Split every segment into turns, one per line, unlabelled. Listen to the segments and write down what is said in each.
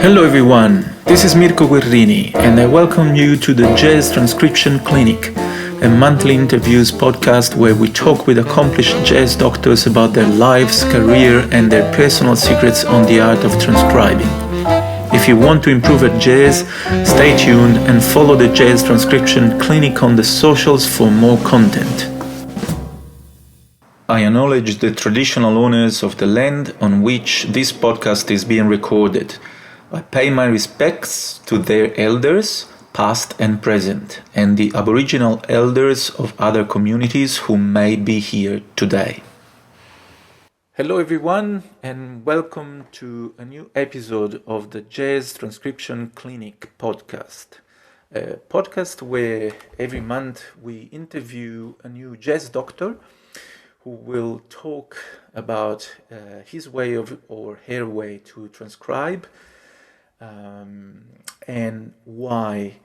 Hello everyone, this is Mirko Guerrini and I welcome you to the Jazz Transcription Clinic, a monthly interviews podcast where we talk with accomplished jazz doctors about their lives, career and their personal secrets on the art of transcribing. If you want to improve at jazz, stay tuned and follow the Jazz Transcription Clinic on the socials for more content. I acknowledge the traditional owners of the land on which this podcast is being recorded. I pay my respects to their elders, past and present, and the Aboriginal Elders of other communities who may be here today. Hello everyone and welcome to a new episode of the Jazz Transcription Clinic podcast. A podcast where every month we interview a new jazz doctor who will talk about his way of or her way to transcribe and why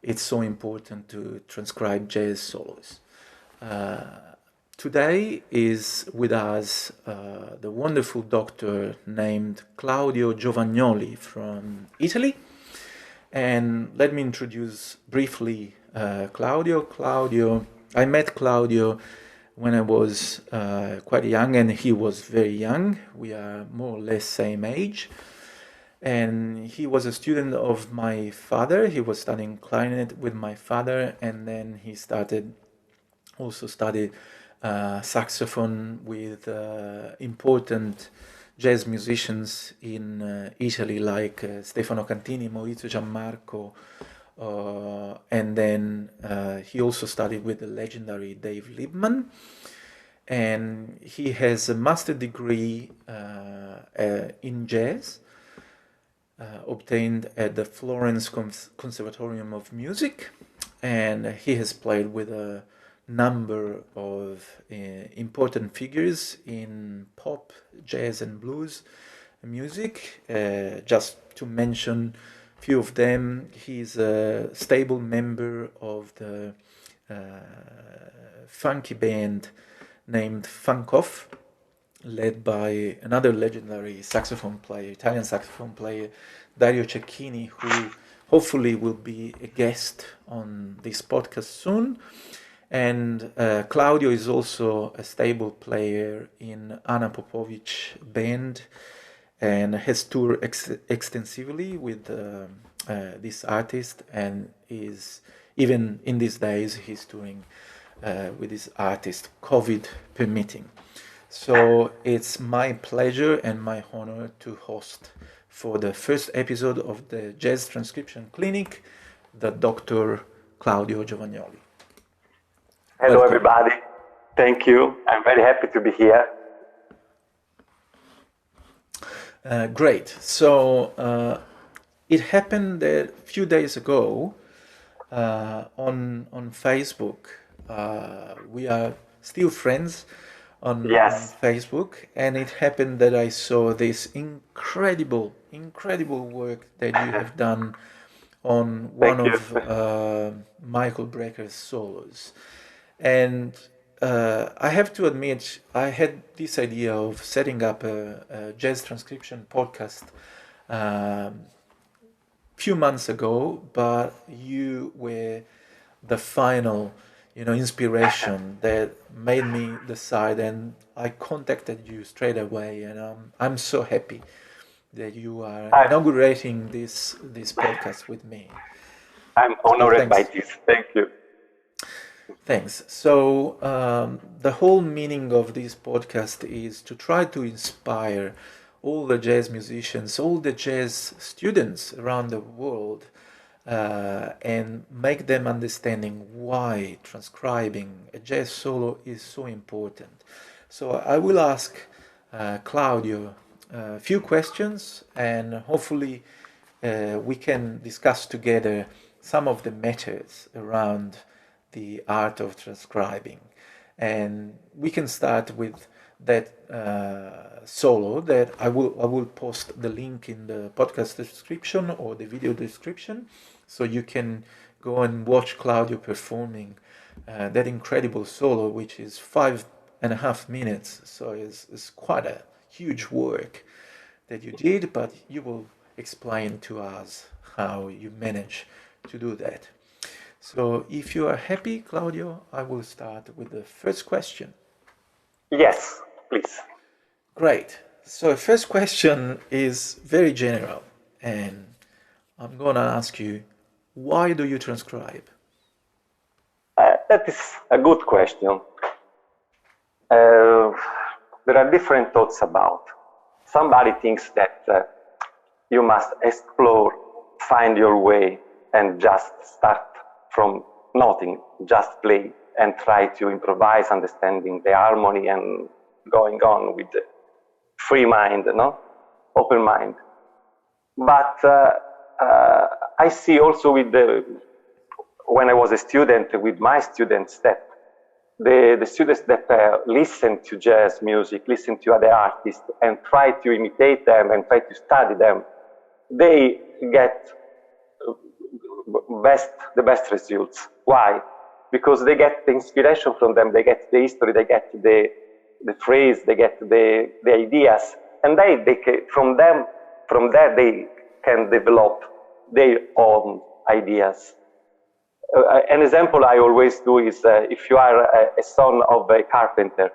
it's so important to transcribe jazz solos. Today is with us the wonderful doctor named Claudio Giovagnoli from Italy. And let me introduce briefly Claudio. I met Claudio when I was quite young and he was very young. We are more or less same age. And he was a student of my father. He was studying clarinet with my father, and then he studied saxophone with important jazz musicians in Italy like Stefano Cantini, Maurizio Giammarco, and then he also studied with the legendary Dave Liebman. And he has a master's degree in jazz, obtained at the Florence Conservatorium of Music, and he has played with a number of important figures in pop, jazz and blues music. Just to mention a few of them, he's a stable member of the funky band named Funkoff, led by another legendary saxophone player, Italian saxophone player, Dario Cecchini, who hopefully will be a guest on this podcast soon. And Claudio is also a stable player in Anna Popovic band and has toured extensively with this artist, and is even in these days he's touring with this artist, COVID permitting. So it's my pleasure and my honor to host for the first episode of the Jazz Transcription Clinic, the Dr. Claudio Giovagnoli.
Hello,
Welcome.
everybody. Thank you. I'm very happy to be here.
Great. So it happened that a few days ago on Facebook. We are still friends on Facebook, and it happened that I saw this incredible work that you have done on one of Michael Brecker's solos. And I have to admit, I had this idea of setting up a jazz transcription podcast few months ago, but you were the final inspiration that made me decide, and I contacted you straight away, and I'm so happy that you are inaugurating this podcast with me.
I'm honored by this. Thank you.
Thanks. So the whole meaning of this podcast is to try to inspire all the jazz musicians, all the jazz students around the world, and make them understanding why transcribing a jazz solo is so important. So I will ask Claudio a few questions, and hopefully we can discuss together some of the methods around the art of transcribing. And we can start with that solo that I will post the link in the podcast description or the video description, so you can go and watch Claudio performing that incredible solo, which is 5.5 minutes. So it's quite a huge work that you did, but you will explain to us how you manage to do that. So if you are happy, Claudio, I will start with the first question.
Yes, please.
Great. So first question is very general, and I'm going to ask you, why do you transcribe?
That is a good question. There are different thoughts about. Somebody thinks that you must explore, find your way, and just start from nothing, just play and try to improvise, understanding the harmony and going on with the free mind, no? Open mind. But I see also when I was a student, with my students, that the students that listen to jazz music, listen to other artists, and try to imitate them and try to study them, they get the best results. Why? Because they get the inspiration from them, they get the history, they get the phrase, they get the ideas, and from there they can develop their own ideas. An example I always do is if you are a son of a carpenter,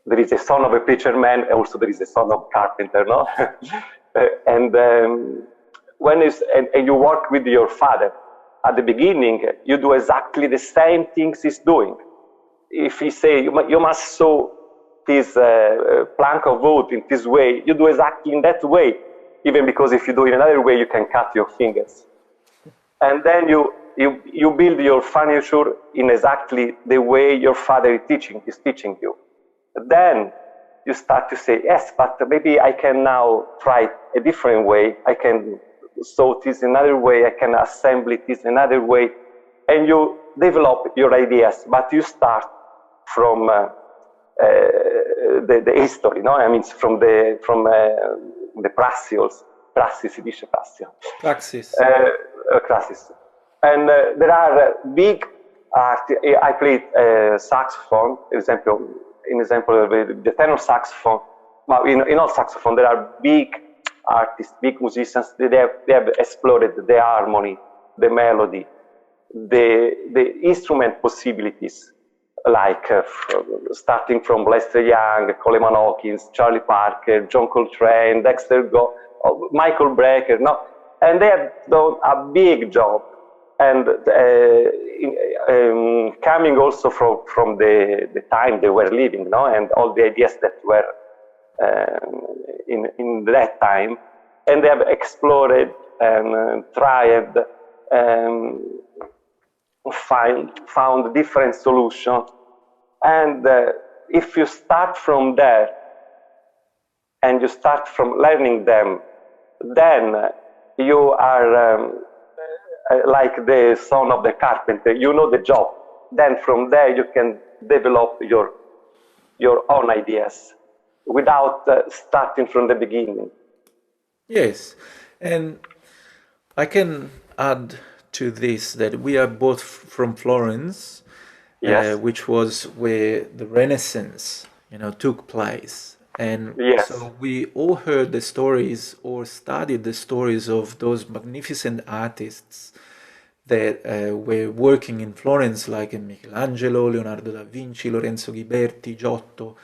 there is a son of a preacher man, also there is a son of a carpenter, no? And you work with your father, at the beginning, you do exactly the same things he's doing. If he say, you must saw this plank of wood in this way, you do exactly in that way, even because if you do it another way, you can cut your fingers. And then you build your furniture in exactly the way your father is teaching you. Then you start to say, yes, but maybe I can now try a different way. I can sew this another way. I can assemble this another way. And you develop your ideas, but you start from the history, no? I mean, from the praxis, si dice
Praxis.
Praxis. And there are big artists. I played saxophone, in example of the tenor saxophone. Well, in all saxophone, there are big artists, big musicians. They have explored the harmony, the melody, the instrument possibilities, like starting from Lester Young, Coleman Hawkins, Charlie Parker, John Coltrane, Dexter Michael Brecker, no? And they have done a big job. And coming also from the time they were living, no? And all the ideas that were in that time, and they have explored and tried, found different solutions. And if you start from there and you start from learning them, then you are like the son of the carpenter. You know the job. Then from there you can develop your own ideas without starting from the beginning.
Yes, and I can add to this that we are both from Florence,
Yes.
which was where the Renaissance, took place. And
Yes.
so we all heard the stories or studied the stories of those magnificent artists that were working in Florence, like Michelangelo, Leonardo da Vinci, Lorenzo Ghiberti, Giotto.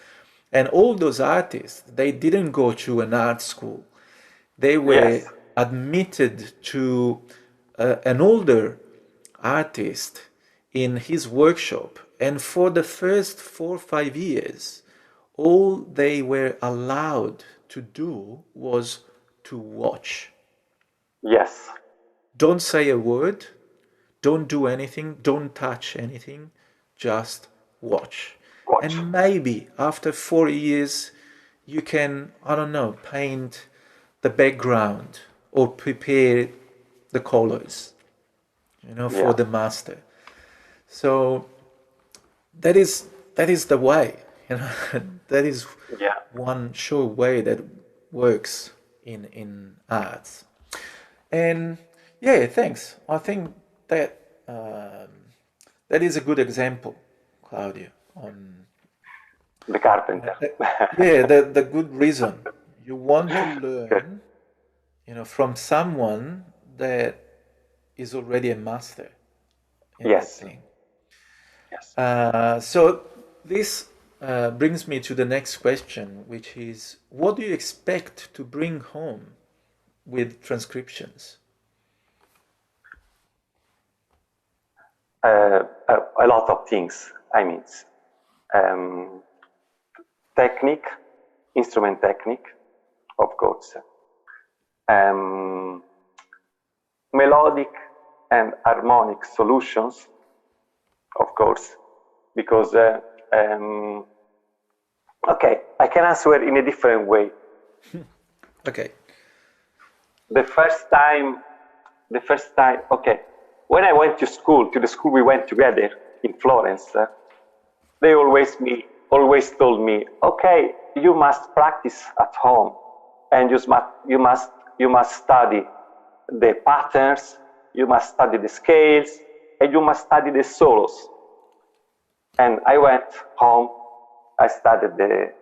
And all those artists, they didn't go to an art school. They were admitted to an older artist in his workshop. And for the first 4 or 5 years, all they were allowed to do was to watch.
Yes.
Don't say a word, don't do anything, don't touch anything, just watch. And maybe after 4 years, you can, I don't know, paint the background or prepare the colors, for the master. So that is the way, that is one sure way that works in arts. And yeah, thanks. I think that that is a good example, Claudio, on
the carpenter.
the good reason. You want to learn from someone that is already a master in that
Yes.
thing.
Yes.
So this brings me to the next question, which is, what do you expect to bring home with transcriptions?
A lot of things. I mean, technique, instrument technique, of course. Melodic and harmonic solutions, of course, because okay, I can answer in a different way.
Okay.
The first time, okay, when I went to the school we went together in Florence, they always told me, okay, you must practice at home, and you must study the patterns, you must study the scales, and you must study the solos. And I went home, I studied the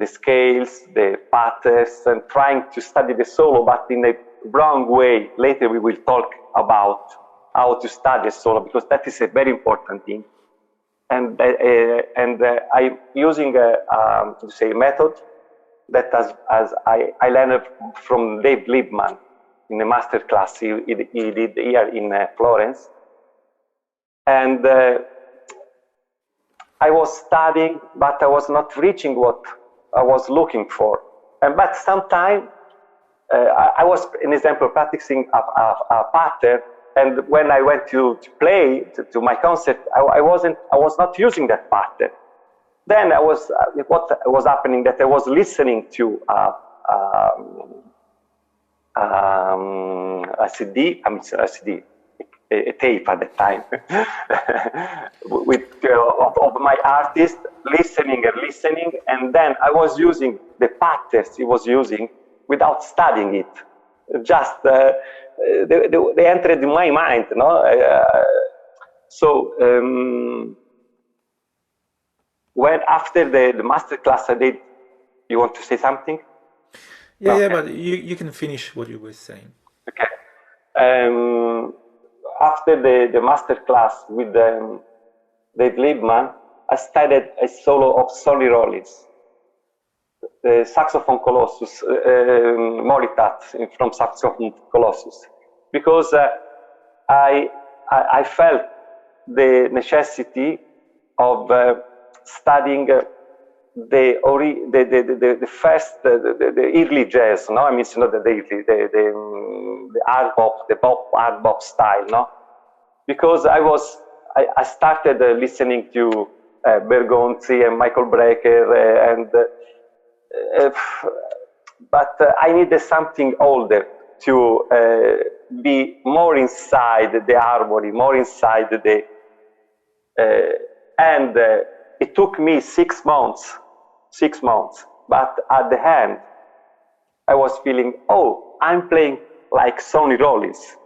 scales, the patterns, and trying to study the solo, but in a wrong way. Later we will talk about how to study a solo, because that is a very important thing. And I'm using a method that as I learned from Dave Liebman in a master class he did here in Florence. And I was studying, but I was not reaching what I was looking for. But sometimes I was, in example, practicing a pattern, and when I went to play to my concert, I was not using that pattern. Then what was happening that I was listening to a CD, a tape at the time, with of my artist, listening, and then I was using the patterns he was using without studying it. Just they entered in my mind, So when after the master class I did, you want to say something?
Yeah, but you can finish what you were saying.
Okay. After the master class with Dave Liebman, I studied a solo of Sonny Rollins, the saxophone colossus, Moritat from saxophone colossus, because I felt the necessity of studying the first the early jazz, no, I mean not the hard bop, the pop hard bop style, no, because I started listening to Bergonzi and Michael Brecker but I needed something older to be more inside the harmony, more inside the and it took me 6 months, but at the end I was feeling, oh, I'm playing like Sonny Rollins.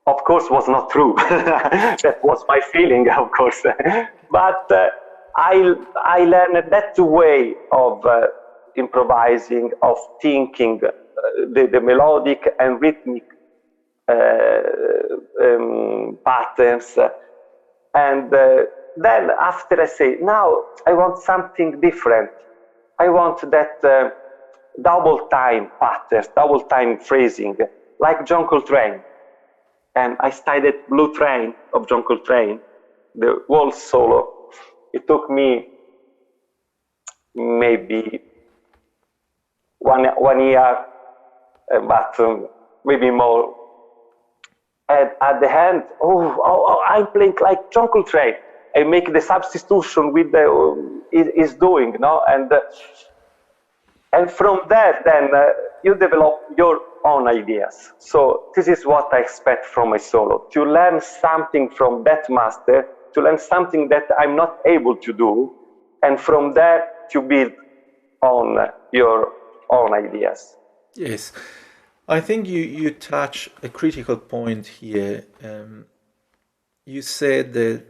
Of course, was not true. That was my feeling, of course. But I learned that way of improvising, of thinking the melodic and rhythmic patterns. And then after I say, now I want something different. I want that double time patterns, double time phrasing, like John Coltrane. And I studied Blue Train of John Coltrane, the whole solo. It took me maybe one year, but maybe more. And at the end, I'm playing like John Coltrane. I make the substitution with is doing, no, and from there, then you develop your own ideas. So this is what I expect from a solo: to learn something from that master, to learn something that I'm not able to do, and from there to build on your own ideas.
Yes, I think you touch a critical point here. You said that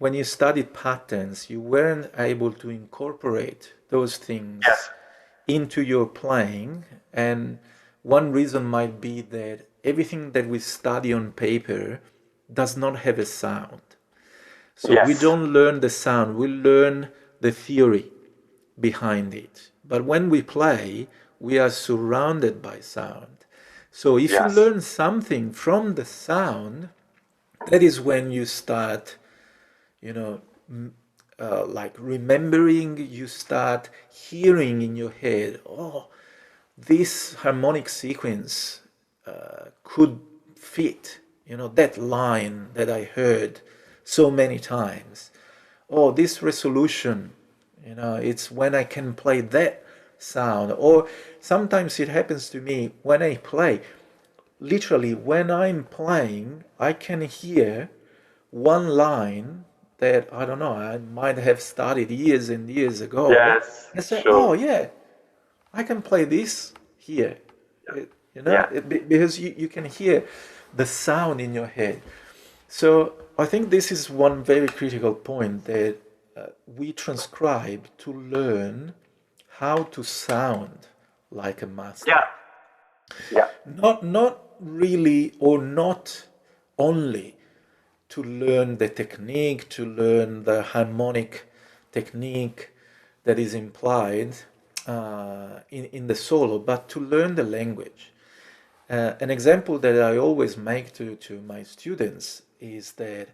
when you studied patterns, you weren't able to incorporate those things
Yes.
into your playing. And one reason might be that everything that we study on paper does not have a sound. So we
Yes.
don't learn the sound, we learn the theory behind it. But when we play, we are surrounded by sound. So if you
Yes.
learn something from the sound, that is when you start, like remembering, you start hearing in your head, oh, this harmonic sequence could fit, that line that I heard so many times. Oh, this resolution, it's when I can play that sound. Or sometimes it happens to me when I play, literally when I'm playing, I can hear one line that, I don't know, I might have studied years and years ago.
Yes.
I say, oh
Sure.
yeah, I can play this here.
Yeah.
Because you can hear the sound in your head. So I think this is one very critical point, that we transcribe to learn how to sound like a master.
Yeah. Yeah.
Not really, or not only to learn the technique, to learn the harmonic technique that is implied in the solo, but to learn the language. An example that I always make to my students is that,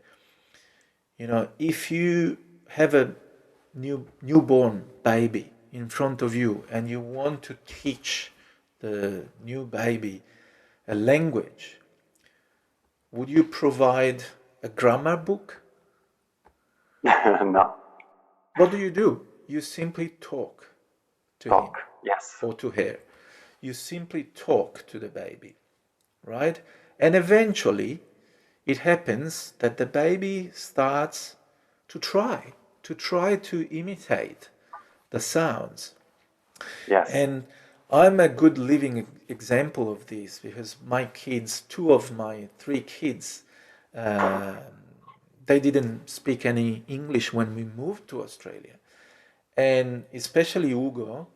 if you have a newborn baby in front of you and you want to teach the new baby a language, would you provide a grammar book?
No.
What do? You simply talk to him
Yes.
or to her. You simply talk to the baby, right? And eventually it happens that the baby starts to try to imitate the sounds.
Yes.
And I'm a good living example of this, because my kids, two of my three kids, they didn't speak any English when we moved to Australia. And especially Hugo,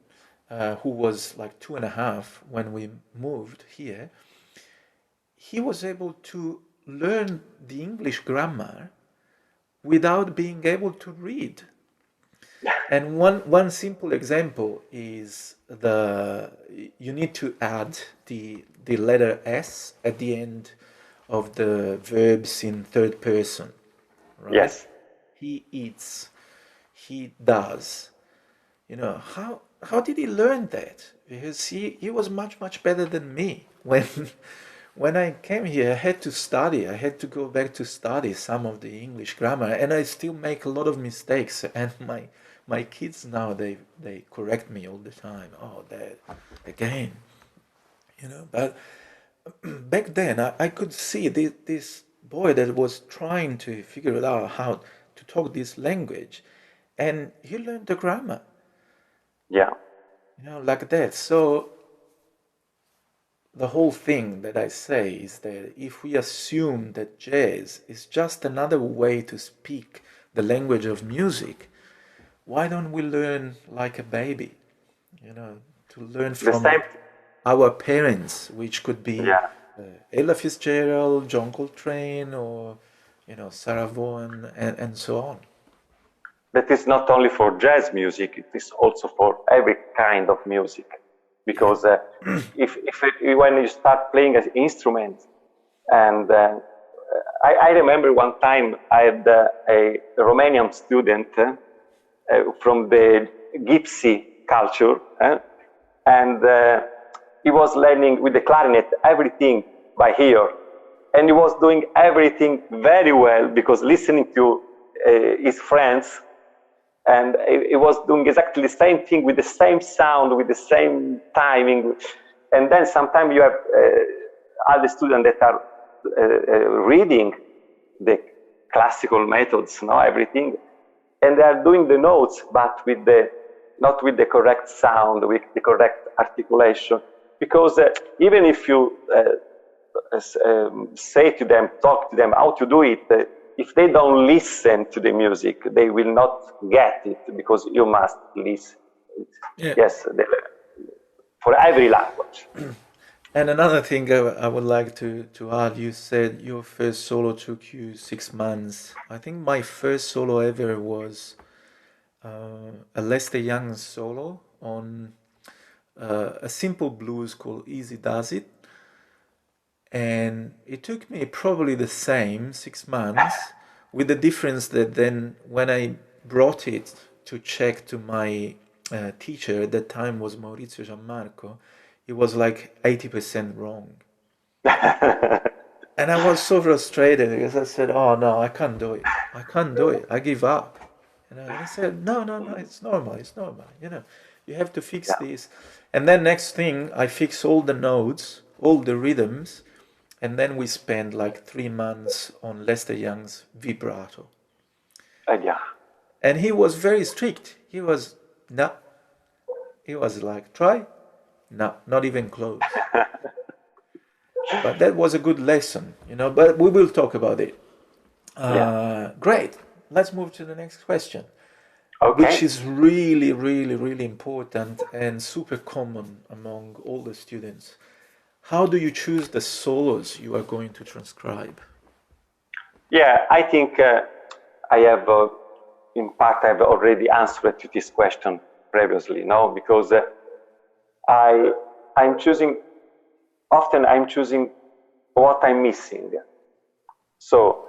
who was like 2.5 when we moved here, he was able to learn the English grammar without being able to read. And one simple example is you need to add the letter S at the end of the verbs in third person, right?
Yes.
He eats, he does. How did he learn that? Because he was much better than me. When I came here, I had to study. I had to go back to study some of the English grammar, and I still make a lot of mistakes. And my kids now, they correct me all the time. Oh, Dad, again, But back then, I could see this boy that was trying to figure it out how to talk this language, and he learned the grammar.
Yeah.
Like that. So the whole thing that I say is that if we assume that jazz is just another way to speak the language of music, why don't we learn like a baby? To learn from our parents, which could be Ella Fitzgerald, John Coltrane, or Sarah Vaughan, and so on.
That is not only for jazz music; it is also for every kind of music. Because if when you start playing an instrument, and I remember one time I had a Romanian student from the gypsy culture, and he was learning with the clarinet everything by ear, and he was doing everything very well because listening to his friends. And it was doing exactly the same thing with the same sound, with the same timing. And then sometimes you have other students that are reading the classical methods, everything, and they are doing the notes, but not with the correct sound, with the correct articulation. Because even if you say to them, talk to them how to do it, if they don't listen to the music, they will not get it, because you must listen.
Yeah.
Yes, for every language.
And another thing I would like to add, you said your first solo took you 6 months. I think my first solo ever was a Lester Young solo on a simple blues called Easy Does It. And it took me probably the same 6 months, with the difference that then when I brought it to check to my teacher, at that time was Maurizio Gianmarco, it was like 80% wrong. And I was so frustrated because I said, oh no, I can't do it. I can't do it. I give up. And I said, no, it's normal. It's normal. You have to fix this. And then next thing, I fix all the notes, all the rhythms. And then we spent like 3 months on Lester Young's vibrato.
Yeah.
And he was very strict. He was, no. He was like, try? No, not even close. But that was a good lesson, but we will talk about it. Great. Let's move to the next question, which is really, really, really important and super common among all the students. How do you choose the solos you are going to transcribe?
Yeah, I think I have, in part, I've already answered to this question previously, because I'm choosing what I'm missing. So,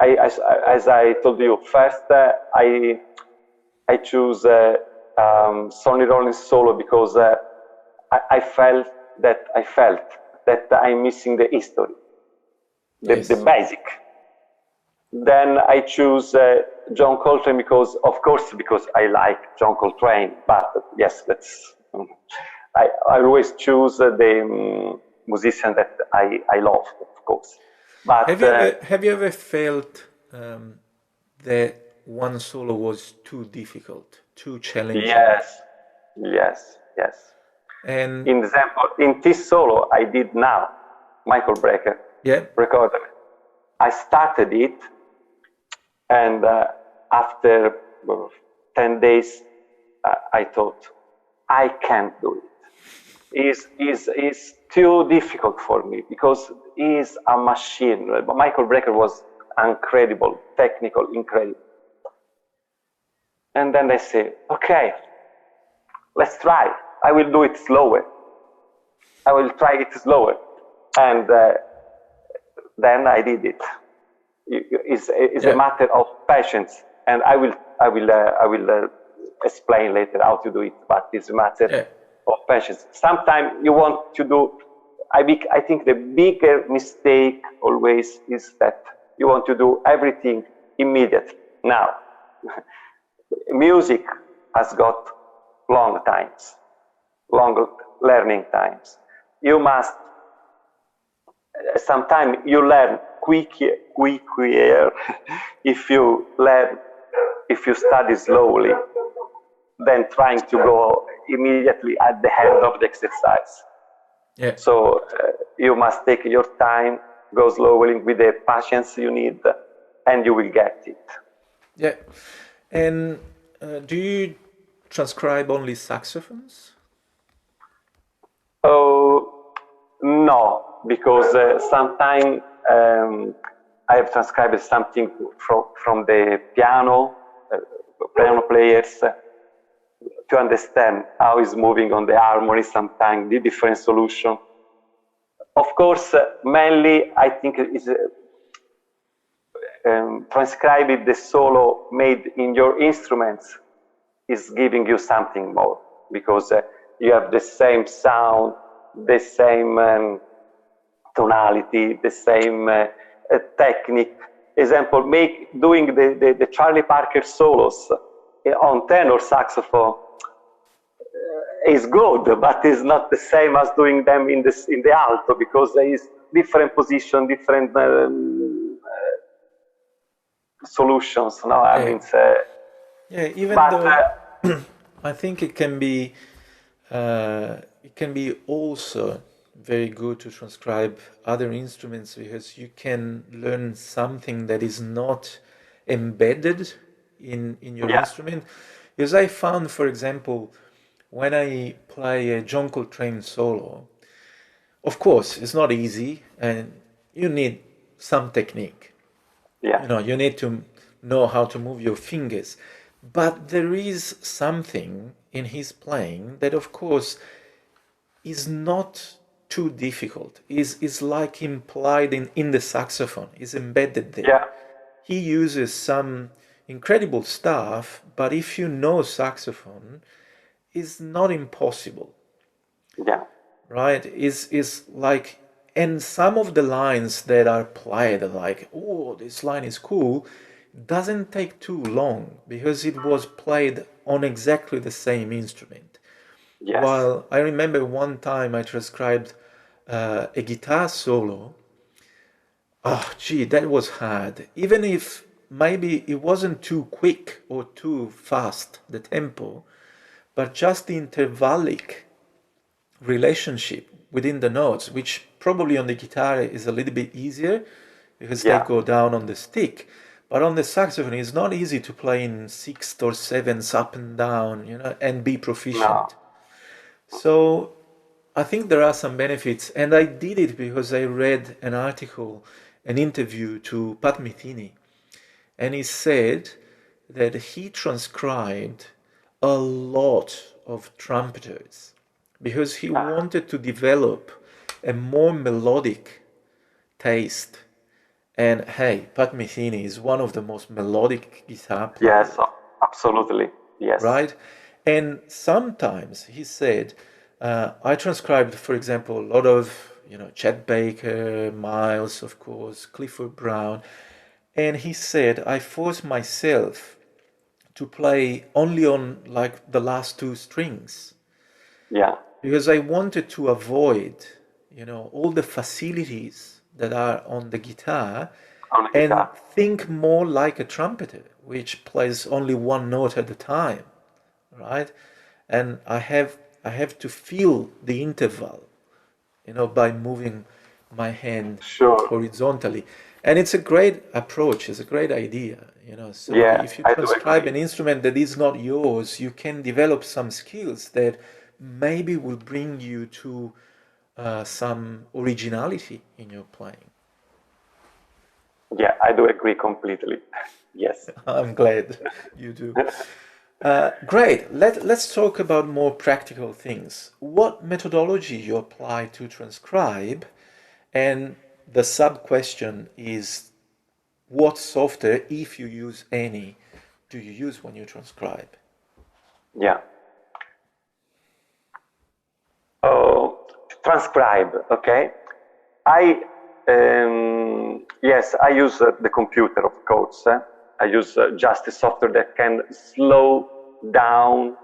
as I told you, first I choose Sonny Rollins solo because I felt that I'm missing the history, the basic. Then I choose John Coltrane because I like John Coltrane. But yes, I always choose the musician that I love, of course. But
have you ever felt that one solo was too difficult, too challenging?
Yes.
And
in example, in this solo I did now, Michael Brecker, Recorda-me. I started it, and after 10 days, I thought, I can't do it. It's too difficult for me because he's a machine. Michael Brecker was incredible, technical, incredible. And then I say, okay, let's try. I will do it slower. I will try it slower. And then I did it. It's a matter of patience. And I will explain later how to do it, but it's a matter of patience. Sometimes you want to do, I think the bigger mistake always is that you want to do everything immediately. Now, music has got long learning times. You must, sometimes you learn quicker if you study slowly than trying to go immediately at the end of the exercise.
Yeah.
So you must take your time, go slowly with the patience you need, and you will get it.
Yeah. And do you transcribe only saxophones?
Oh, no, because sometimes I have transcribed something from the piano players to understand how it's moving on the harmony, sometimes the different solution. Of course, mainly I think it's transcribing the solo made in your instruments is giving you something more, because you have the same sound, the same tonality, the same technique. Example, doing the Charlie Parker solos on tenor saxophone is good, but it's not the same as doing them in the alto, because there is different position, different solutions. No, I mean,
even though I think it can be also very good to transcribe other instruments because you can learn something that is not embedded in your
Yeah,
instrument. Because I found, for example, when I play a John Coltrane solo, of course, it's not easy and you need some technique.
yeah,
You need to know how to move your fingers. But there is something in his playing that, of course, is not too difficult. Is like implied in the saxophone, is embedded there.
yeah,
He uses some incredible stuff, but if you know saxophone, it's not impossible,
yeah,
right? Is like, and some of the lines that are played, like, oh, this line is cool, doesn't take too long because it was played on exactly the same instrument.
yes.
While I remember one time I transcribed a guitar solo. Oh, gee, that was hard. Even if maybe it wasn't too quick or too fast, the tempo, but just the intervallic relationship within the notes, which probably on the guitar is a little bit easier because they
Yeah,
go down on the stick. But on the saxophone, it's not easy to play in sixths or sevenths up and down, and be
no,
proficient. So I think there are some benefits, and I did it because I read an article, an interview to Pat Metheny, and he said that he transcribed a lot of trumpeters because he
ah,
wanted to develop a more melodic taste. And hey, Pat Metheny is one of the most melodic guitar
yes,
players,
absolutely, yes,
right? And sometimes he said, I transcribed, for example, a lot of, Chet Baker, Miles, of course, Clifford Brown. And he said, I forced myself to play only on like the last two strings
yeah,
because I wanted to avoid, all the facilities that are on the guitar
on the
and
guitar.
think more like a trumpeter, which plays only one note at a time, right? And I have to feel the interval, by moving my hand
Sure,
horizontally. And it's a great approach, it's a great idea, So
yeah,
if you
I do
transcribe
agree.
an instrument that is not yours, you can develop some skills that maybe will bring you to some originality in your playing.
Yeah, I do agree completely. Yes.
I'm glad you do. Great. Let's talk about more practical things. What methodology you apply to transcribe? And the sub question is, what software, if you use any, do you use when you transcribe?
Yeah. Oh, transcribe. Okay. I yes, I use the computer, of course. I use just a software that can slow down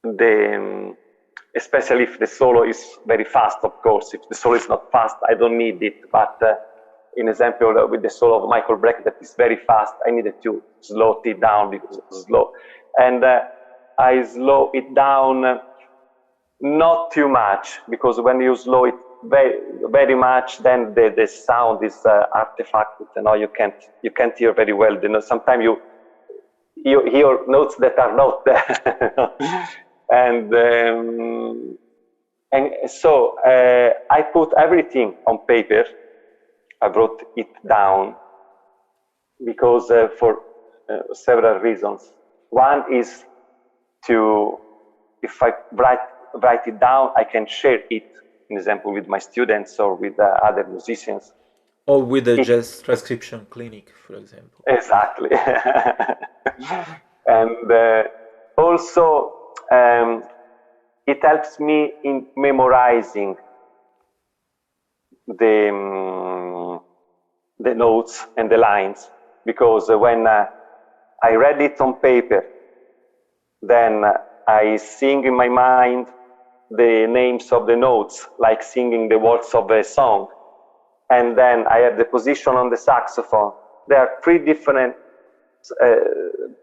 the, especially if the solo is very fast. Of course, if the solo is not fast, I don't need it. But in example, with the solo of Michael Brecker that is very fast, I needed to slow it down because it's slow, and I slow it down. Not too much, because when you slow it very, very much, then the sound is artifacted. You can't hear very well. Sometimes you hear notes that are not there, and so I put everything on paper. I wrote it down because for several reasons. One is to, if I write it down, I can share it, for example, with my students or with other musicians.
Or with the Jazz Transcription Clinic, for example.
Exactly. And also, it helps me in memorizing the notes and the lines, because when I read it on paper, then I sing in my mind the names of the notes, like singing the words of a song. And then I have the position on the saxophone. There are three different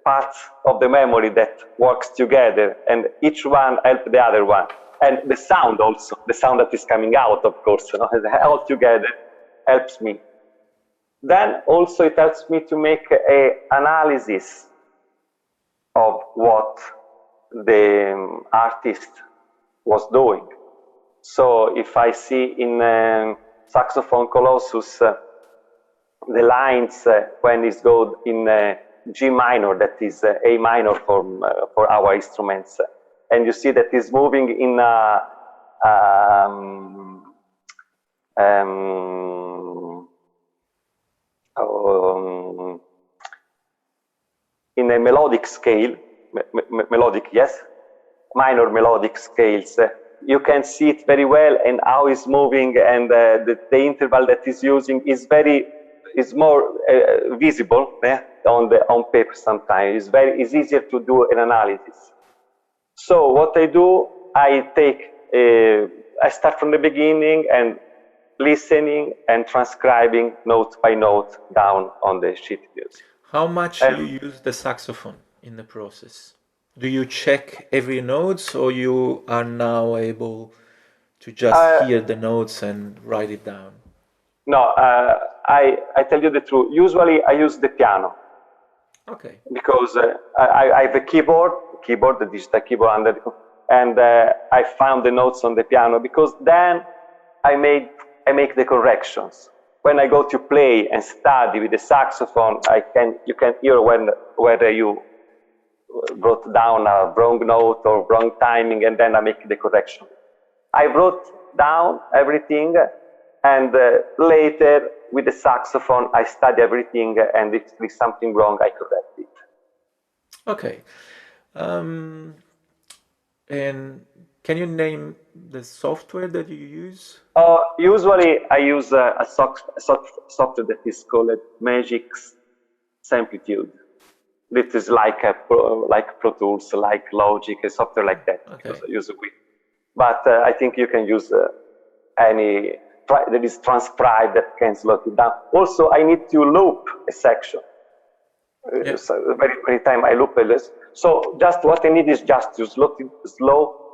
parts of the memory that works together, and each one helps the other one. And the sound also, the sound that is coming out, of course, all together helps me. Then also it helps me to make an analysis of what the artist was doing. So if I see in saxophone colossus the lines when it's go in G minor, that is A minor for our instruments, and you see that it's moving in in a melodic scale, minor melodic scales. You can see it very well and how it's moving, and the interval that is using is more visible on paper sometimes. It's easier to do an analysis. So what I do, I start from the beginning and listening and transcribing note by note down on the sheet music.
How much do you use the saxophone in the process? Do you check every note, or you are now able to just hear the notes and write it down?
No, I tell you the truth. Usually I use the piano.
Okay.
Because I have a keyboard, the digital keyboard, and I found the notes on the piano, because then I make the corrections. When I go to play and study with the saxophone, you can hear whether you wrote down a wrong note or wrong timing, and then I make the correction. I wrote down everything, and later with the saxophone I study everything, and if there's something wrong I correct it.
Okay. And can you name the software that you use?
Usually I use a software that is called Magic's Samplitude. This is like Pro Tools, like Logic, a software like that.
Okay.
I use it with. But I think you can use any. There is Transcribed that can slow it down. Also, I need to loop a section. So very time I loop it. So just what I need is just to slow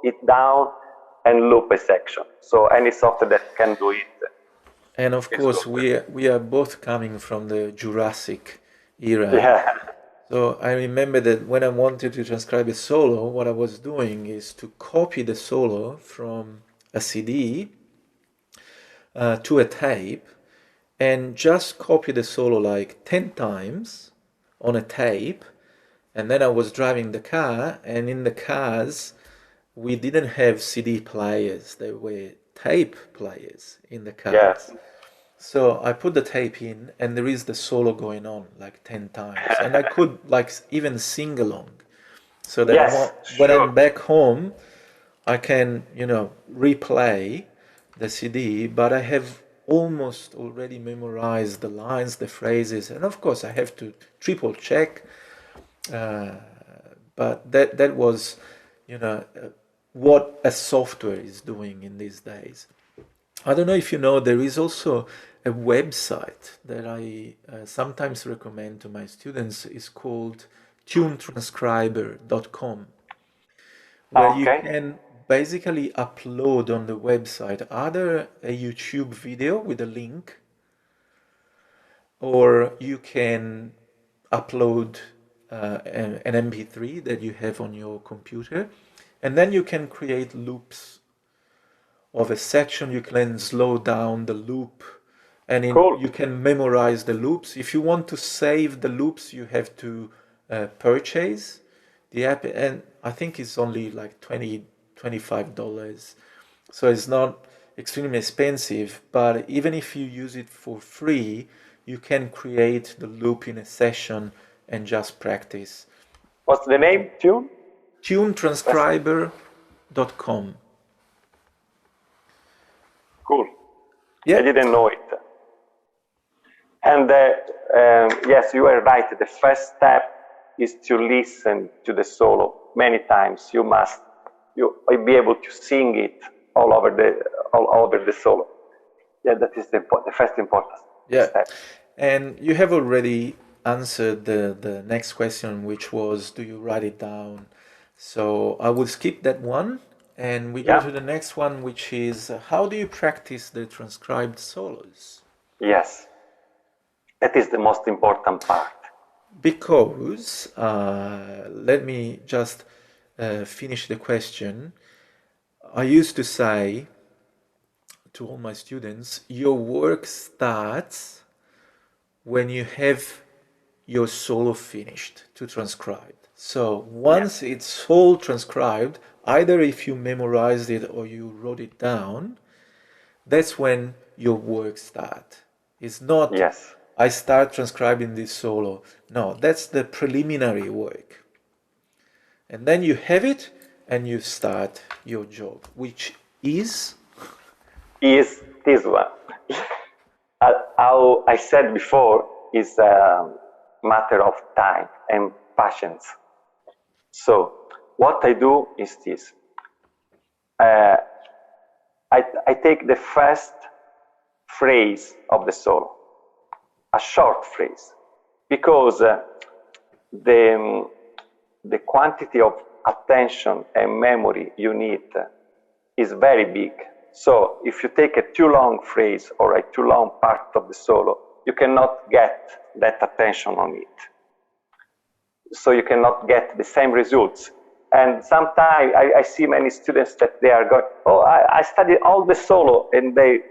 it down and loop a section. So any software that can do it.
And of course, we are both coming from the Jurassic era.
Yeah.
So I remember that when I wanted to transcribe a solo, what I was doing is to copy the solo from a CD to a tape, and just copy the solo like 10 times on a tape. And then I was driving the car, and in the cars we didn't have CD players, there were tape players in the cars.
Yes.
So I put the tape in, and there is the solo going on like 10 times, and I could like even sing along, so that when I'm back home I can replay the CD, but I have almost already memorized the lines, the phrases, and of course I have to triple check, but that was what a software is doing in these days. I don't know if you know, there is also a website that I sometimes recommend to my students. Is called tunetranscriber.com, where you can basically upload on the website either a YouTube video with a link, or you can upload an MP3 that you have on your computer, and then you can create loops of a section. You can slow down the loop, and you can memorize the loops. If you want to save the loops, you have to purchase the app, and I think it's only like $25. So it's not extremely expensive, but even if you use it for free, you can create the loop in a session and just practice.
What's the name?
tunetranscriber.com.
Cool.
Yeah.
I didn't know it. And yes, you are right. The first step is to listen to the solo many times. You'll be able to sing it all over the solo. Yeah, that is the first important step.
And you have already answered the next question, which was, do you write it down? So I will skip that one, And we go to the next one, which is how do you practice the transcribed solos?
Yes, that is the most important part.
Because, let me just finish the question. I used to say to all my students, your work starts when you have your solo finished to transcribe. So once it's all transcribed, either if you memorized it or you wrote it down, that's when your work starts. It's not, I start transcribing this solo. No, that's the preliminary work. And then you have it and you start your job, which is
this one. How I said before, is a matter of time and patience. So what I do is this. I take the first phrase of the solo, a short phrase, because the quantity of attention and memory you need is very big. So if you take a too long phrase or a too long part of the solo, you cannot get that attention on it. So you cannot get the same results. And sometimes I see many students that they are going, oh, I studied all the solo, and they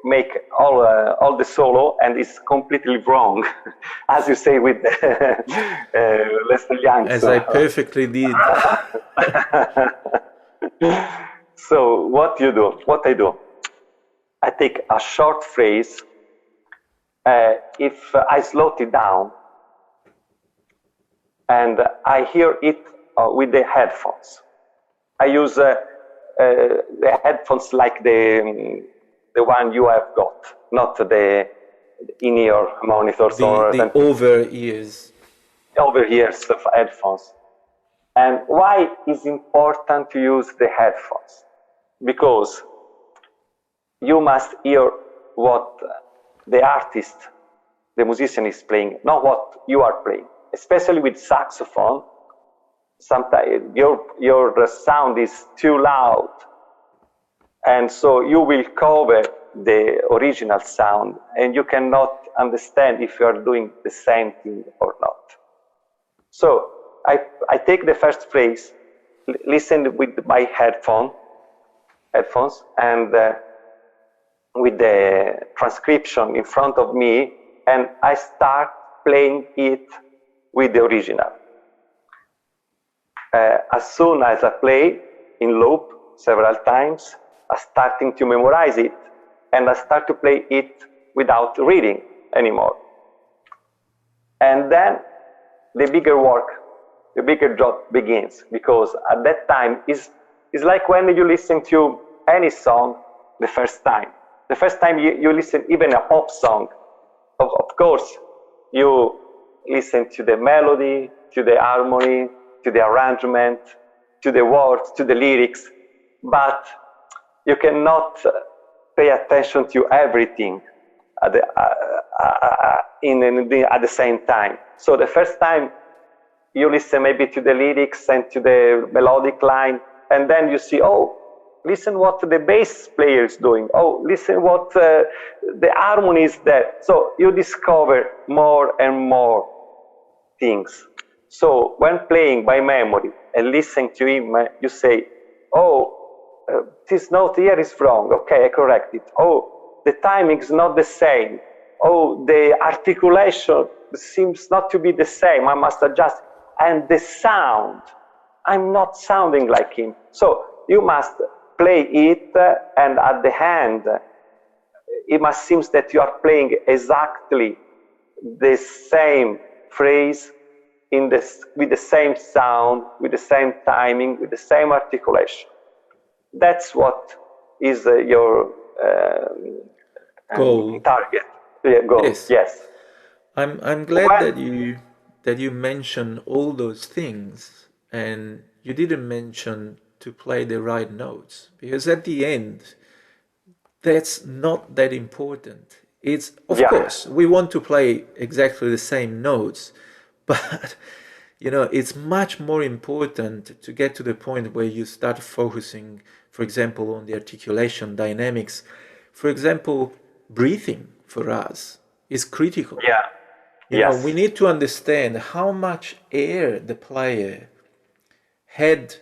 make all the solo, and it's completely wrong, as you say with Lester Young.
As I perfectly did.
So what I do, I take a short phrase. If I slow it down and I hear it with the headphones, I use the headphones like the one you have got, not the in-ear monitors or
the over-ears
of headphones. And why is important to use the headphones? Because you must hear what the artist, the musician is playing, not what you are playing. Especially with saxophone, sometimes your sound is too loud, and so you will cover the original sound, and you cannot understand if you are doing the same thing or not. So I take the first phrase, listen with my headphones, and with the transcription in front of me, and I start playing it with the original. As soon as I play in loop several times, I'm starting to memorize it, and I start to play it without reading anymore. And then the bigger work, the bigger job begins, because at that time it's like when you listen to any song the first time. The first time you listen even a pop song, of course, you listen to the melody, to the harmony, to the arrangement, to the words, to the lyrics, but you cannot pay attention to everything at the same time. So the first time you listen maybe to the lyrics and to the melodic line, and then you see, oh, listen what the bass player is doing. Oh, listen what the harmony is there. So you discover more and more things. So when playing by memory and listening to him, you say, oh, this note here is wrong. Okay, I correct it. Oh, the timing is not the same. Oh, the articulation seems not to be the same. I must adjust. And the sound, I'm not sounding like him. So you must play it, and at the end, it must seem that you are playing exactly the same phrase with the same sound, with the same timing, with the same articulation. That's what is your
goal.
Target. Goal. Yes.
I'm glad that you mentioned all those things, and you didn't mention to play the right notes, because at the end, that's not that important. It's, of course, we want to play exactly the same notes, but it's much more important to get to the point where you start focusing, for example, on the articulation dynamics. For example, breathing for us is critical.
Yeah.
We
Yes.
need to understand how much air the player had,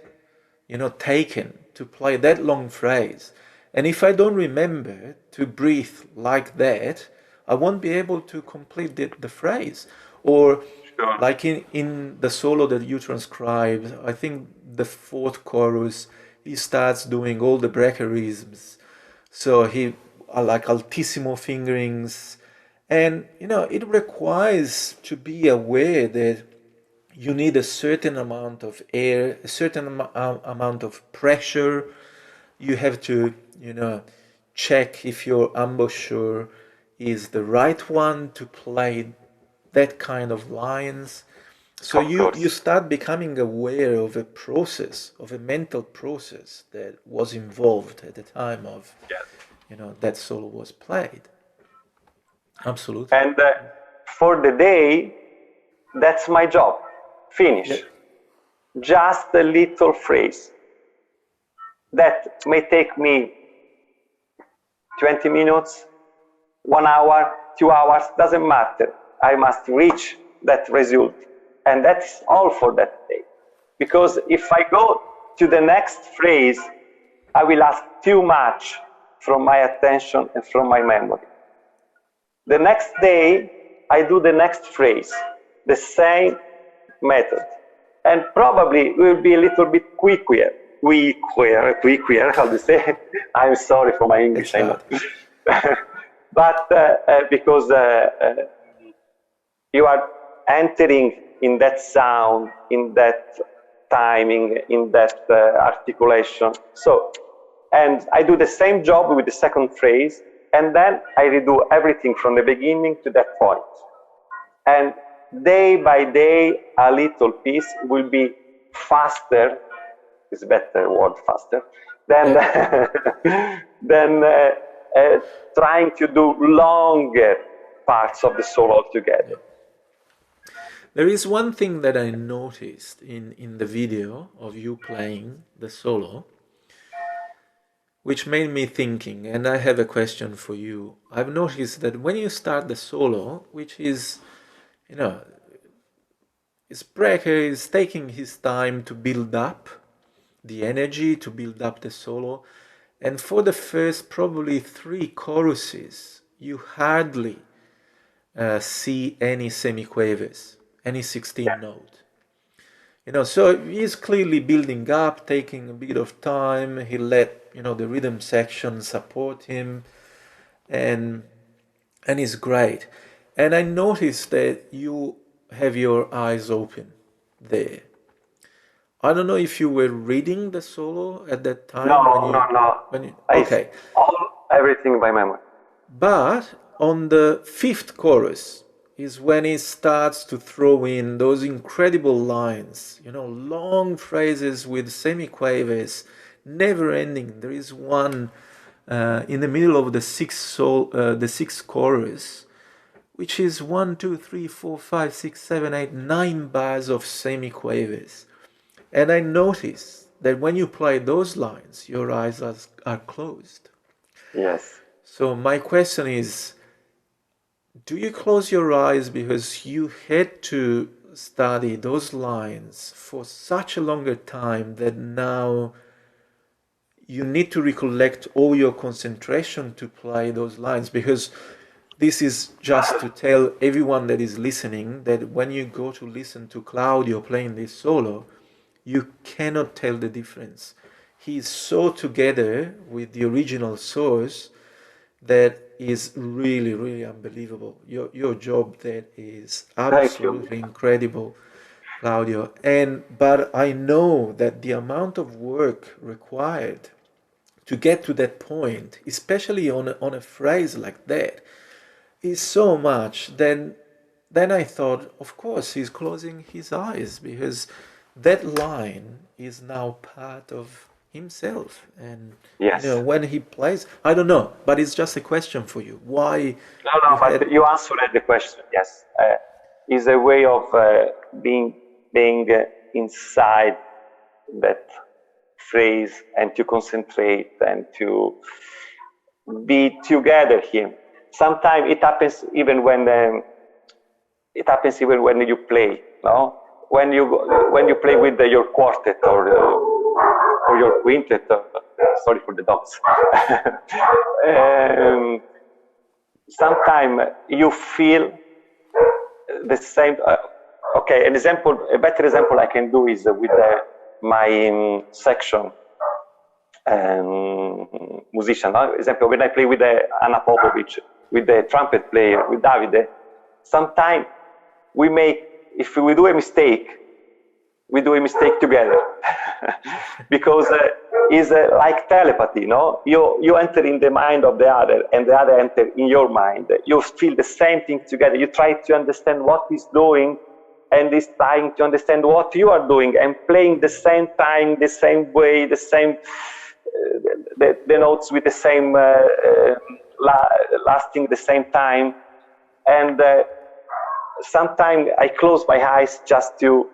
taken to play that long phrase. And if I don't remember to breathe like that, I won't be able to complete the phrase. Or
Sure.
like in the solo that you transcribed, I think the fourth chorus, he starts doing all the Breckerisms. So he like altissimo fingerings. And, it requires to be aware that you need a certain amount of air, a certain amount of pressure. You have to, check if your embouchure is the right one to play that kind of lines. So
Of
you
course.
start becoming aware of a process, of a mental process that was involved at the time of,
Yes.
that solo was played. Absolutely.
And for the day, that's my job. Finish.
Yeah.
Just a little phrase. That may take me 20 minutes, 1 hour, 2 hours, doesn't matter. I must reach that result. And that's all for that day. Because if I go to the next phrase, I will ask too much from my attention and from my memory. The next day, I do the next phrase, the same method. And probably it will be a little bit quicker, how do you say? I'm sorry for my English, I know. But because you are entering in that sound, in that timing, in that articulation. So, and I do the same job with the second phrase, and then I redo everything from the beginning to that point. And day by day, a little piece will be faster, is a better word, faster, than, than trying to do longer parts of the solo altogether.
There is one thing that I noticed in the video of you playing the solo, which made me thinking, and I have a question for you. I've noticed that when you start the solo, which is, Brecker is taking his time to build up the energy, to build up the solo, and for the first probably 3 choruses, you hardly see any semiquavers, any 16th note. So he's clearly building up, taking a bit of time. He let the rhythm section support him, and it's great. And I noticed that you have your eyes open there. I don't know if you were reading the solo at that time.
No.
Okay.
Everything by memory.
But on the 5th chorus is when he starts to throw in those incredible lines, long phrases with semiquavers, never ending. There is one in the middle of the 6th chorus, which is 1, 2, 3, 4, 5, 6, 7, 8, 9 bars of semiquavers. And I notice that when you play those lines, your eyes are closed.
Yes.
So my question is, do you close your eyes because you had to study those lines for such a longer time that now you need to recollect all your concentration to play those lines? Because this is just to tell everyone that is listening that when you go to listen to Claudio playing this solo, you cannot tell the difference. He is so together with the original source that is really, really unbelievable. Your job there is absolutely incredible, Claudio. But I know that the amount of work required to get to that point, especially on a phrase like that, is so much. Then I thought, of course, he's closing his eyes because that line is now part of himself. And
yes.
When he plays, I don't know, but it's just a question for you. Why?
No, but you answered the question. Yes, is a way of being being inside that phrase and to concentrate and to be together here. Sometimes it happens even when you play, no? When you play with your quartet or your quintet. Sorry for the dogs. Sometimes you feel the same. Okay, a better example I can do is with my section musician. For example, when I play with Anna Popovic, with the trumpet player, with Davide, sometimes if we do a mistake, we do a mistake together. Because it's like telepathy, no? You enter in the mind of the other, and the other enter in your mind. You feel the same thing together. You try to understand what he's doing, and he's trying to understand what you are doing, and playing the same time, the same way, the same the notes with the same lasting the same time. And sometimes I close my eyes just to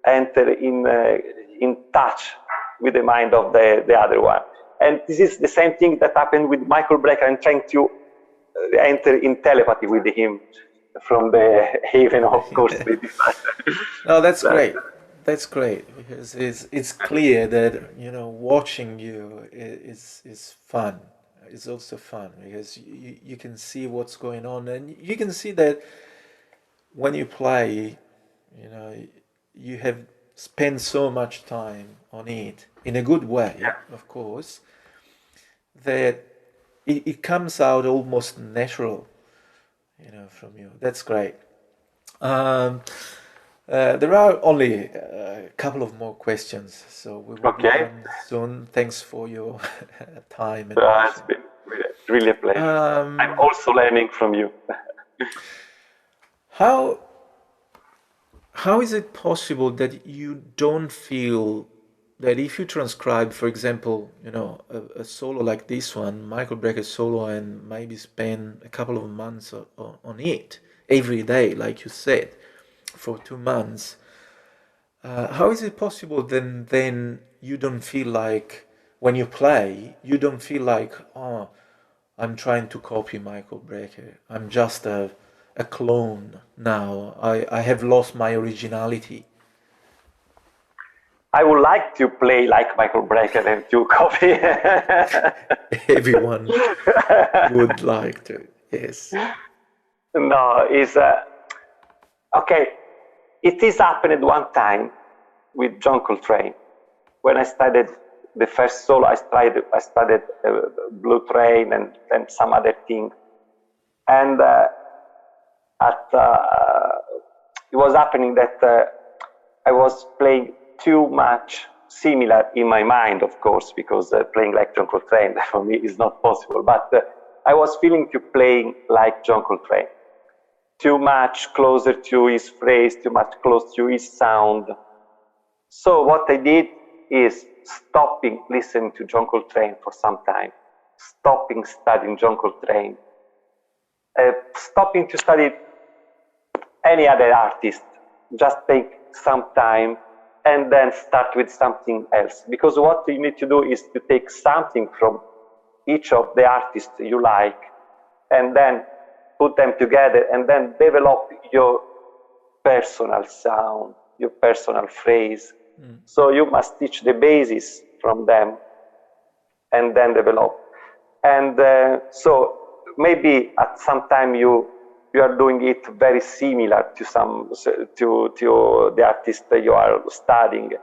enter in touch with the mind of the other one. And this is the same thing that happened with Michael Brecker. I'm trying to enter in telepathy with him from the haven, of course.
No, that's great. That's great, because it's clear that, you know, watching you is fun. It's also fun because you can see what's going on, and you can see that when you play, you know, you have spent so much time on it in a good way, of course, that it comes out almost natural, you know, from you. That's great. There are only a couple of more questions, so we will be done soon. Thanks for your time.
It's been really a pleasure. I'm also learning from you.
How is it possible that you don't feel that if you transcribe, for example, you know, a solo like this one, Michael Brecker solo, and maybe spend a couple of months on it every day, like you said, for 2 months, how is it possible then you don't feel like, when you play, you don't feel like, oh, I'm trying to copy Michael Brecker, I'm just a clone now, I have lost my originality?
I would like to play like Michael Brecker and to copy.
Everyone would like to, yes.
No, it's okay. It is happened one time with John Coltrane. When I studied the first solo, I studied Blue Train and some other thing. And it was happening that I was playing too much similar in my mind, of course, because playing like John Coltrane for me is not possible. But I was feeling to playing like John Coltrane. Too much closer to his phrase, too much close to his sound. So what I did is stopping listening to John Coltrane for some time, stopping studying John Coltrane, stopping to study any other artist, just take some time and then start with something else. Because what you need to do is to take something from each of the artists you like and then put them together and then develop your personal sound, your personal phrase. So you must teach the basis from them and then develop. And so maybe at some time you are doing it very similar to the artist that you are studying.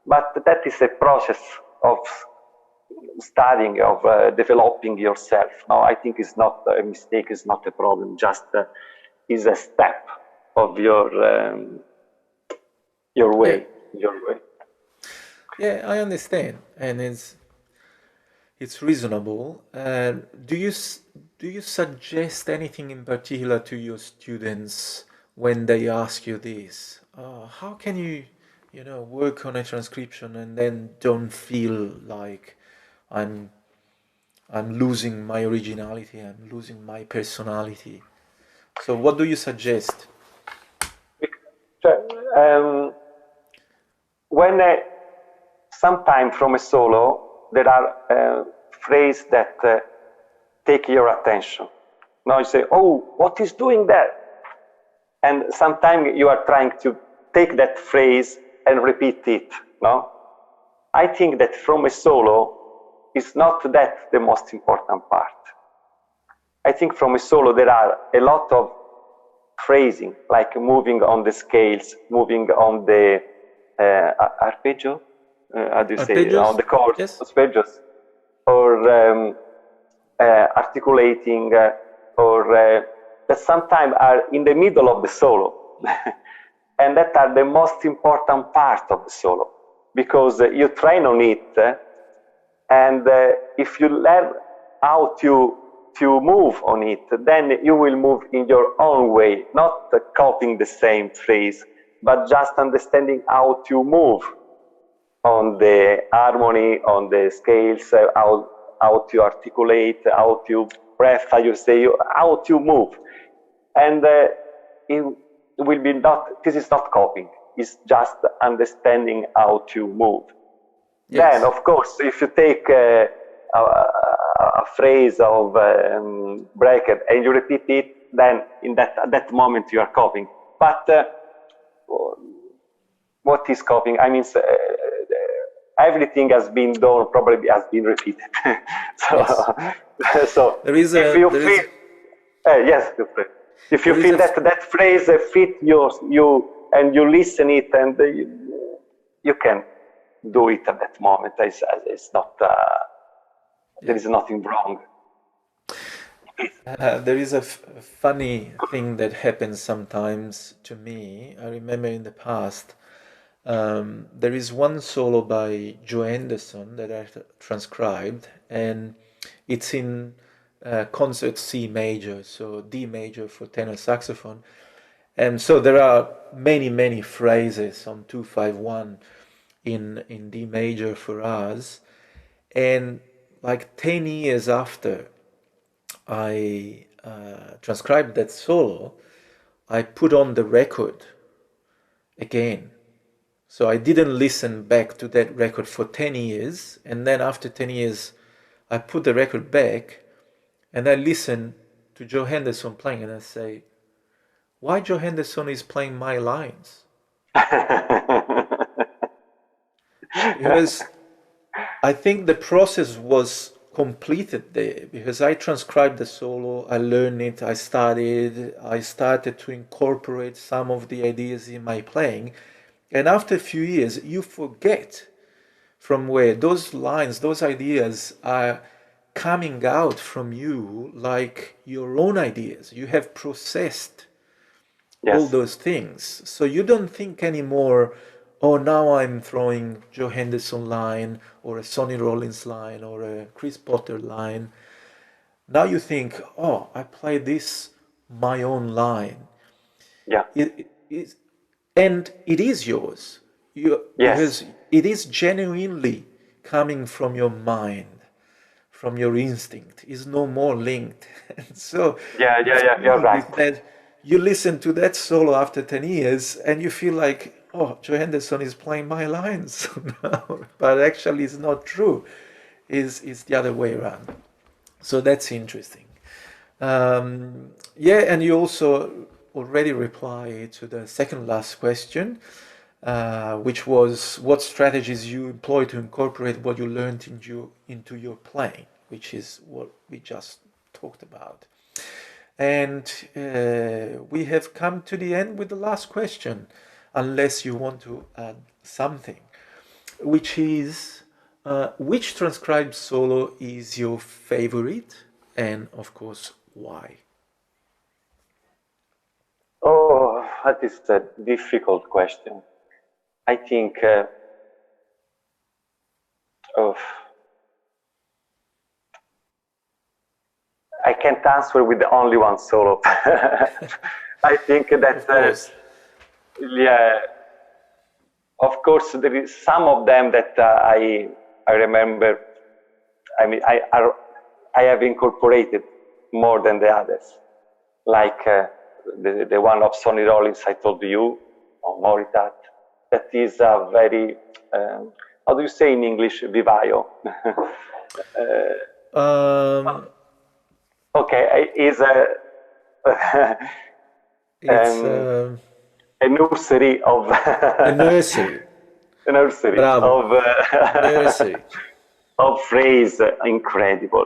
But that is a process of studying, of developing yourself. No, I think it's not a mistake, it's not a problem, just is a step of your way.
Yeah, I understand, and it's reasonable. Do you suggest anything in particular to your students when they ask you this? How can you work on a transcription and then don't feel like I'm losing my originality, I'm losing my personality? So what do you suggest?
when sometime from a solo, there are phrases that take your attention. Now you say, oh, what is doing that? And sometimes you are trying to take that phrase and repeat it, no? I think that from a solo is not that the most important part. I think from a solo there are a lot of phrasing, like moving on the scales, moving on the arpeggio, how do you say, on the chords, yes. Arpeggios, or articulating, or that sometimes are in the middle of the solo, and that are the most important part of the solo, because you train on it, and if you learn how to move on it, then you will move in your own way, not copying the same phrase, but just understanding how to move on the harmony, on the scales, how to articulate, how to breath, how you say, how to move. And it will be not, this is not copying, it's just understanding how to move. Yes. Then, of course, if you take a phrase of Brecker and you repeat it, then at that moment you are copying. But what is copying? I mean, everything has been done, probably has been repeated. So
there is
if you feel, yes, if you feel that phrase fit you and you listen it, and you can do it at that moment. It's not. There is nothing wrong.
There is a funny thing that happens sometimes to me. I remember in the past, there is one solo by Joe Henderson that I transcribed, and it's in concert C major, so D major for tenor saxophone. And so there are many phrases on 251 in D major for us. And like 10 years after I transcribed that solo, I put on the record again. So I didn't listen back to that record for 10 years. And then after 10 years, I put the record back and I listen to Joe Henderson playing, and I say, why Joe Henderson is playing my lines? Because I think the process was completed there, because I transcribed the solo, I learned it, I started to incorporate some of the ideas in my playing, and after a few years you forget from where those lines, those ideas are coming out from you, like your own ideas. You have processed all those things, so you don't think anymore, oh, now I'm throwing Joe Henderson line or a Sonny Rollins line or a Chris Potter line. Now you think, oh, I play this my own line.
Yeah.
And it is yours. Because it is genuinely coming from your mind, from your instinct. It's no more linked. And so
you're right.
That you listen to that solo after 10 years and you feel like, oh, Joe Henderson is playing my lines now. But actually it's not true. It's the other way around. So that's interesting. And you also already replied to the second last question, which was what strategies you employ to incorporate what you learned into your playing, which is what we just talked about. And we have come to the end with the last question, unless you want to add something, which is, which transcribed solo is your favorite, and of course, why?
Oh, that is a difficult question. I think I can't answer with only one solo. I think that of course there is some of them that I remember. I mean, I have incorporated more than the others, like the one of Sonny Rollins, I told you, or Moritat, that is a very, how do you say in English, vivaio? Okay, is
it's
a nursery of
a nursery.
a nursery
Bravo.
of
Nursery.
of phrase, incredible.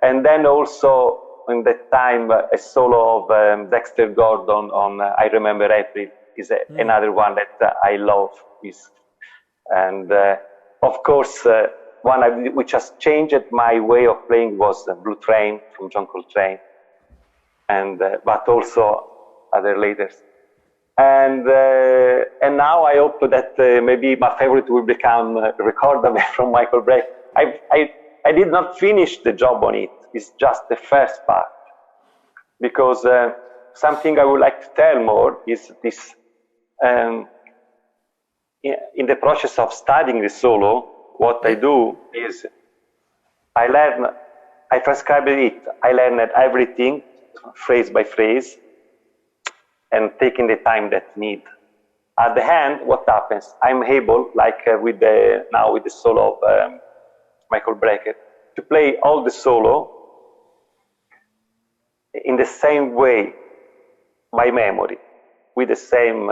And then also in that time, a solo of Dexter Gordon on I Remember April is another one that I love. And of course, one which has changed my way of playing was Blue Train from John Coltrane, and but also other later. And now I hope that maybe my favorite will become Recorda-me from Michael Brecker. I did not finish the job on it. It's just the first part. Because something I would like to tell more is this, in the process of studying the solo, what I do is I transcribe it, I learn everything, phrase by phrase, and taking the time that need. At the end, what happens? I'm able, like with the solo of Michael Brecker, to play all the solo in the same way, by memory, with the same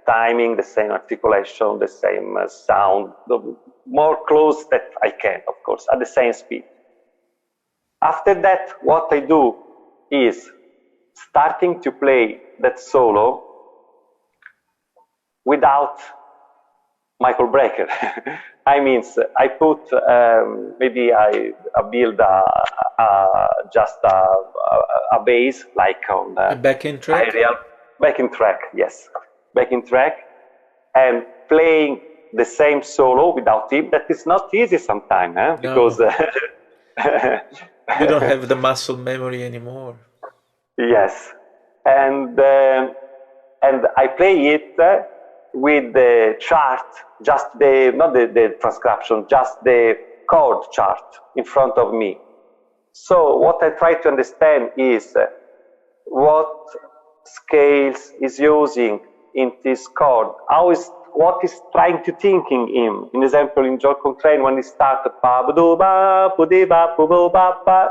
timing, the same articulation, the same sound, the more close that I can, of course, at the same speed. After that, what I do is starting to play that solo without Michael Brecker. I mean, I put, maybe I build just a bass, like on
a backing track?
Backing track, yes. Backing track, and playing the same solo without him. That is not easy sometimes, because
you don't have the muscle memory anymore.
Yes, and I play it with the chart, just not the transcription, just the chord chart in front of me. So what I try to understand is what scales is using in this chord, what is trying to think in him. In example, in John Coltrane, when he started,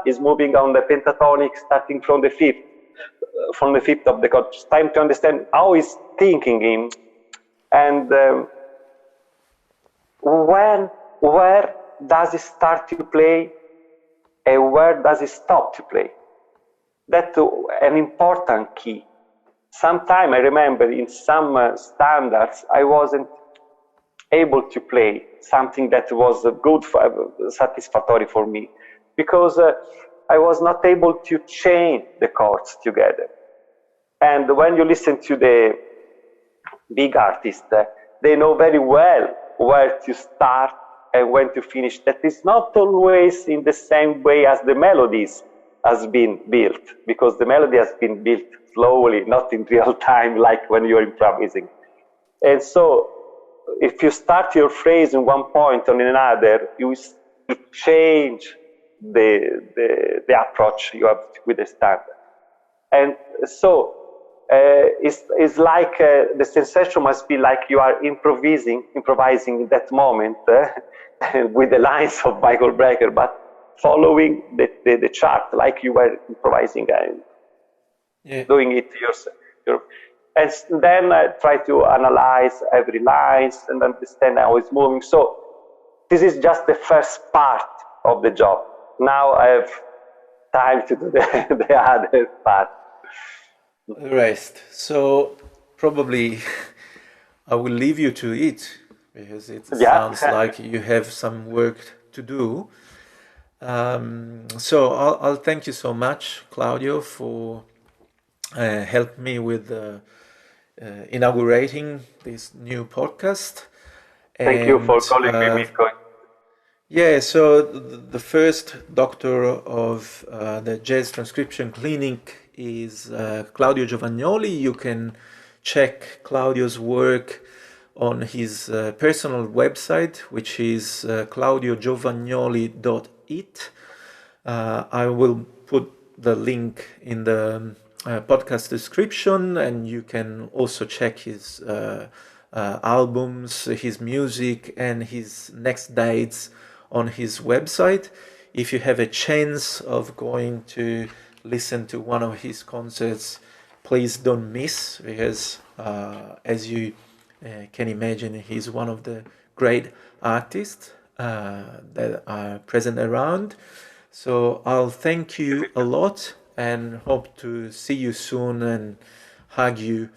is moving on the pentatonic, starting from the fifth of the chord. It's time to understand how he's thinking him, and where does he start to play, and where does he stop to play. That's an important key. Sometimes I remember in some standards I wasn't able to play something that was good, satisfactory for me, because I was not able to chain the chords together. And when you listen to the big artists, they know very well where to start and when to finish. That is not always in the same way as the melodies has been built, because the melody has been built slowly, not in real time, like when you're improvising. And so, if you start your phrase in one point or in another, you change the approach you have with the standard. And so, it's like the sensation must be like you are improvising in that moment with the lines of Michael Brecker, but following the chart like you were improvising and doing it yourself. And then I try to analyze every line and understand how it's moving. So this is just the first part of the job. Now I have time to do the other part.
The rest. So probably I will leave you to it, because it sounds like you have some work to do. So I'll thank you so much, Claudio, for helping me with inaugurating this new podcast.
Thank you for calling me, Mirko.
Yeah, so the first doctor of the Jazz Transcription Clinic is Claudio Giovagnoli. You can check Claudio's work on his personal website, which is claudiogiovannioli.it. I will put the link in the podcast description, and you can also check his albums, his music, and his next dates on his website. If you have a chance of going to listen to one of his concerts, please don't miss, because as you can imagine, he's one of the great artists that are present around. So I'll thank you a lot and hope to see you soon and hug you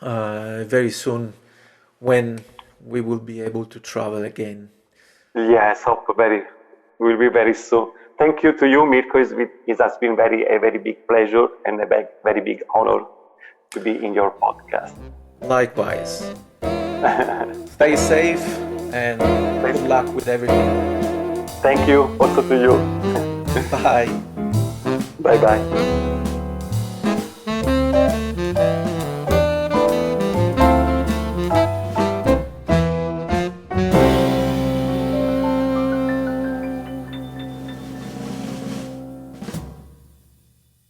very soon when we will be able to travel again.
Yes, hope will be very soon. Thank you to you, Mirko. It has been a very big pleasure and a very big honor to be in your podcast.
Likewise. Stay safe and good luck with everything.
Thank you also to you.
Bye.
Bye bye.